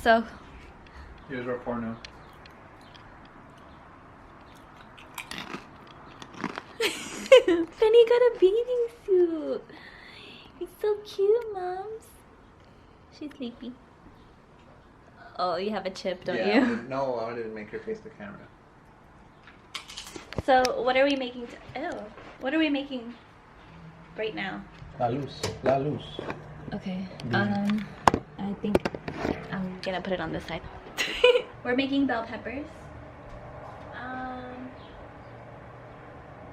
so. Here's our porno. Penny got a bathing suit. He's so cute, moms. She's sleepy. Oh, you have a chip, don't you? No, I wanted to make her face the camera. So, what are we making? Ew. What are we making right now? La luz. La luz. Okay. I think I'm gonna put it on this side. We're making bell peppers.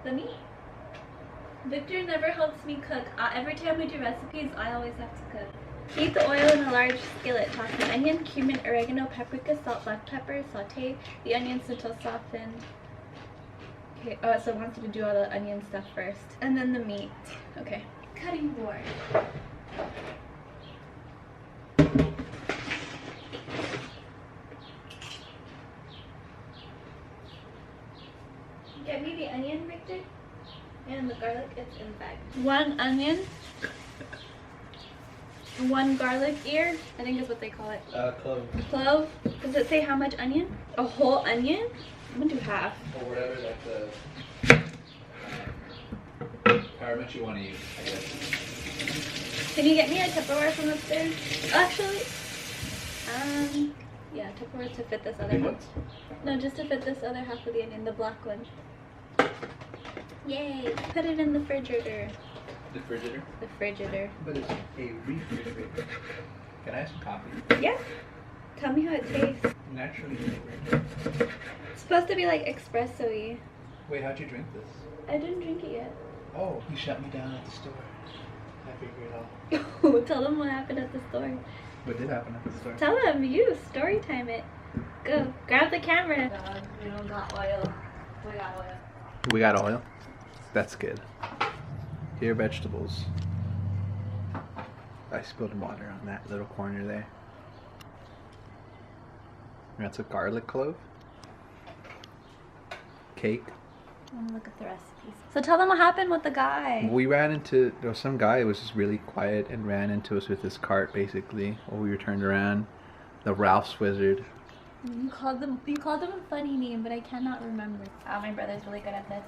The meat. Victor never helps me cook. Every time we do recipes, I always have to cook. Heat the oil in a large skillet. Toss in onion, cumin, oregano, paprika, salt, black pepper. Saute the onions until softened. Okay. Oh, so I want you to do all the onion stuff first, and then the meat. Okay. Cutting board. Get me the onion, Victor, and the garlic. It's in the bag. 1 onion. 1 garlic ear, I think is what they call it. Clove. Clove. Does it say how much onion? A whole onion? I'm gonna do half. Or whatever however much you want to use, I guess. Can you get me a Tupperware from upstairs? Actually, yeah, Tupperware to fit this other half. No, just to fit this other half of the onion, the black one. Yay! Put it in the refrigerator. The frigidaire? The frigidaire. But it's a refrigerator. Can I have some coffee? Yeah. Tell me how it tastes. Naturally flavored. It's supposed to be like espresso-y. Wait, how'd you drink this? I didn't drink it yet. Oh, you shut me down at the store. I figured it out. Tell them what happened at the store. What did happen at the store? Tell them, you story time it. Go, grab the camera. God, we don't got oil. We got oil. We got oil? That's good. Here, vegetables. I spilled water on that little corner there. That's a garlic clove. Cake. I'm gonna look at the recipes. So tell them what happened with the guy. We ran into, there was some guy who was just really quiet and ran into us with his cart basically while we were turned around. The Ralph's Wizard. You called them a funny name, but I cannot remember. Oh, my brother's really good at this.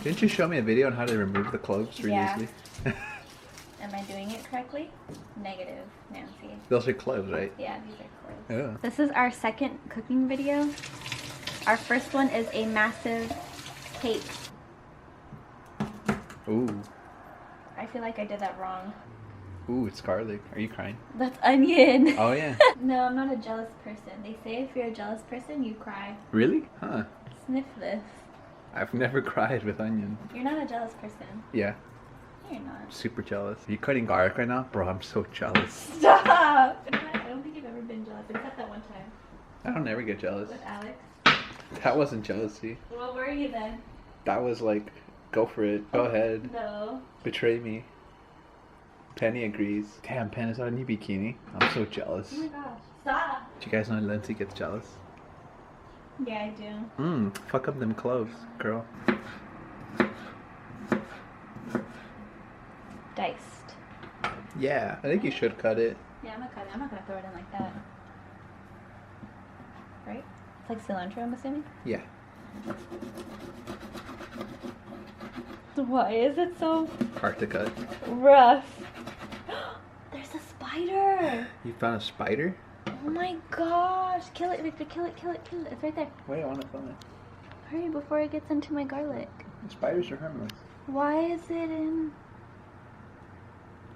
Didn't you show me a video on how to remove the cloves really easily? Am I doing it correctly? Negative, Nancy. Those are cloves, right? Yeah, these are cloves. Yeah. This is our second cooking video. Our first one is a massive cake. Ooh. I feel like I did that wrong. Ooh, it's garlic. Are you crying? That's onion. Oh, yeah. No, I'm not a jealous person. They say if you're a jealous person, you cry. Really? Huh. Sniff this. I've never cried with onion. You're not a jealous person. Yeah. You're not. Super jealous. Are you cutting garlic right now? Bro, I'm so jealous. Stop! I don't think you've ever been jealous, except that one time. I don't ever get jealous. With Alex. That wasn't jealousy. What were you then? That was like, go for it. Go ahead. No. Betray me. Penny agrees. Damn, Pen is on a new bikini. I'm so jealous. Oh my gosh. Stop! Do you guys know Lindsay gets jealous? Yeah, I do. Fuck up them cloves, girl. Diced. Yeah, I think you should cut it. Yeah, I'm gonna cut it. I'm not gonna throw it in like that. Right? It's like cilantro, I'm assuming? Yeah. Why is it so Hard to cut. rough? There's a spider! You found a spider? Oh my gosh! Kill it, Victor. Kill it, kill it, kill it. It's right there. Wait, I want to film it. Hurry before it gets into my garlic. Spiders are harmless. Why is it in...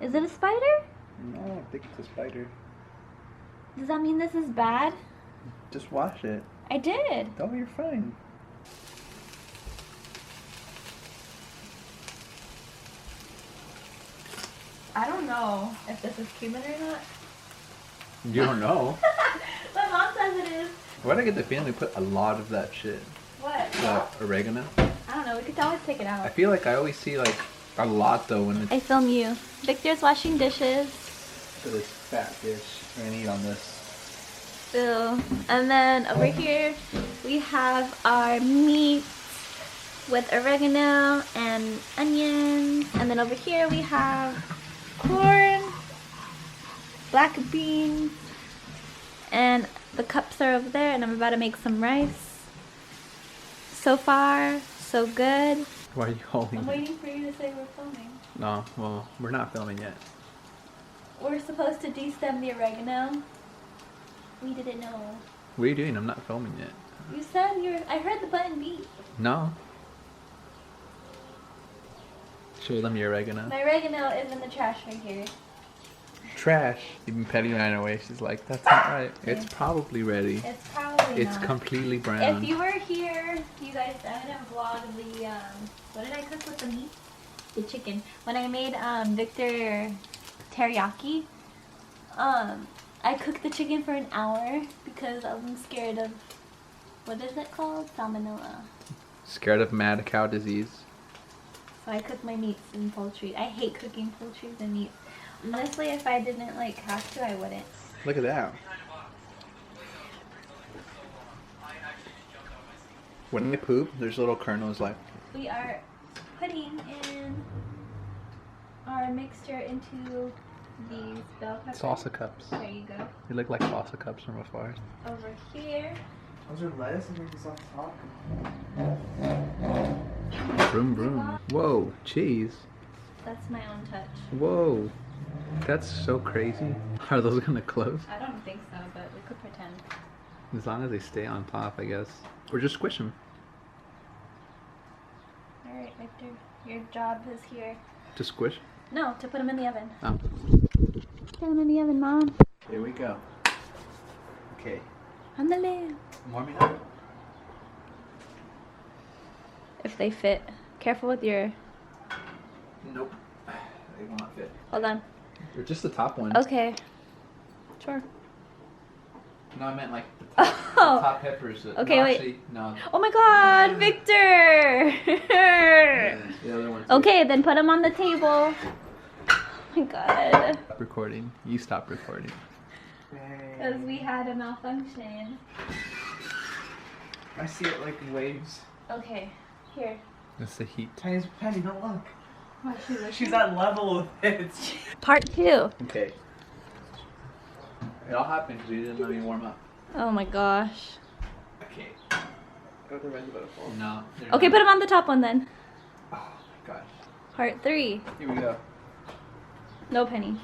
Is it a spider? No, I don't think it's a spider. Does that mean this is bad? Just wash it. I did. Oh, you're fine. I don't know if this is cumin or not. You don't know. My mom says it is. Why did I get the feeling they put a lot of that shit? What? Oregano? I don't know. We could always take it I out. feel like I always see like a lot though when it's I film you. Victor's washing dishes. for this fat dish. We're gonna eat on this. Ew. And then over here we have our meat with oregano and onions. And then over here we have corn, black beans, And the cups are over there, and I'm about to make some rice. So far, so good. Why are you holding I'm it? waiting for you to say we're filming. No, well, we're not filming yet. We're supposed to de-stem the oregano. We didn't know. What are you doing? I'm not filming yet. You said I heard the button beep. No. Show them your oregano. My oregano is in the trash right here. Trash. Even Petty ran away. She's like, that's not right. It's probably ready. It's probably It's not. completely brown. If you were here, you guys, I didn't vlog the, what did I cook with the meat? The chicken. When I made Victor teriyaki, I cooked the chicken for an hour because I'm scared of, what is it called? Salmonella. Scared of mad cow disease. So I cook my meats and poultry. I hate cooking poultry and meats. Honestly, if I didn't like have to, I wouldn't. Look at that. When they poop, there's little kernels left. We are putting in our mixture into these bell peppers. Salsa cups. There you go. They look like salsa cups from afar. Over here. Those are lettuce and maybe some taco. Vroom vroom. Whoa, cheese. That's my own touch. Whoa. That's so crazy. Are those gonna close? I don't think so, but we could pretend. As long as they stay on top, I guess. Or just squish them. Alright, Victor. Your job is here. To squish? No, to put them in the oven. Oh. Put them in the oven, Mom. Here we go. Okay. Andale. Warm it up. If they fit. Careful with your... Nope. They will not fit. Hold on. Or just the top one. Okay. Sure. No, I meant like the top, Oh. the top peppers. Okay, no, wait. Actually, no. Oh my god, Victor! The other one's Okay, then put them on the table. Oh my god. Stop recording. You stop recording. Because we had a malfunction. I see it like in waves. Okay, here. That's the heat. Penny, don't look. What, She's on level with it. Part 2. Okay. It all happened because you didn't let me warm up. Oh my gosh. Okay. Go to red butterfly. No. Okay, put them on the top one then. Oh my gosh. Part 3. Here we go. No penny.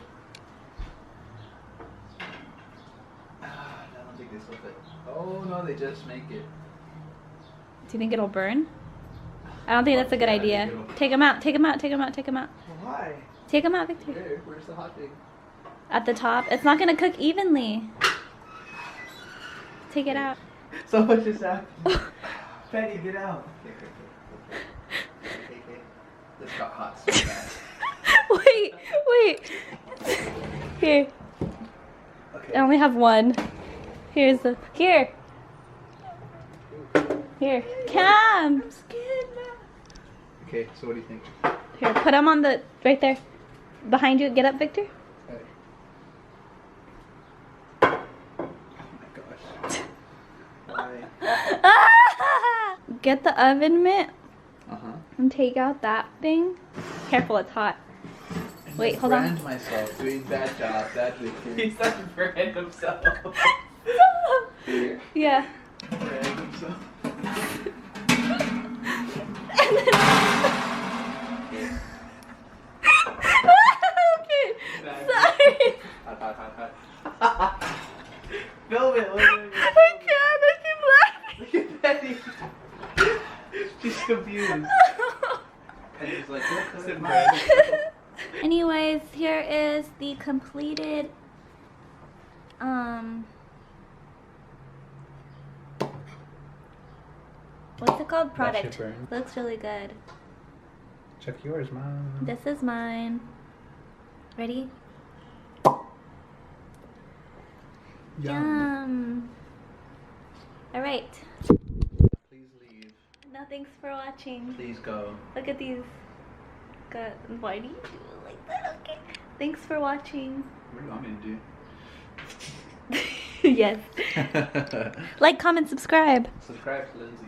I don't think this will fit. Oh no, they just make it. Do you think it'll burn? I don't think that's a good idea. Take them out, take them out, take them out, take them out. Why? Take them out, Victor. Where? Where's the hot thing? At the top. It's not gonna cook evenly. Take it out. So what just happened? Penny, get out. Okay. This got hot so fast. Wait. Here. Okay. I only have one. Here. Cam. Okay, so what do you think? Here, put them on the, right there. Behind you. Get up, Victor. Okay. Oh my gosh. Why? Get the oven mitt Uh-huh. and take out that thing. Careful, it's hot. Wait, hold on. Brand myself, doing bad job, bad Victor. He's such a brand himself. Here. Yeah. Brand himself. Okay. Sorry. Hot. Film it. I can't. Look at Penny. She's confused. Penny's like, It's look, a brand himself. Anyways, here is the completed what's it called? Product. should burn. Looks really good. check yours, Mom. This is mine. Ready? Yum. Alright. Please leave. No, thanks for watching. Please go. Look at these. Why do you do it like that? Okay. Thanks for watching. What do you want me to do? Yes. Like, comment, subscribe. Subscribe to Lindsay.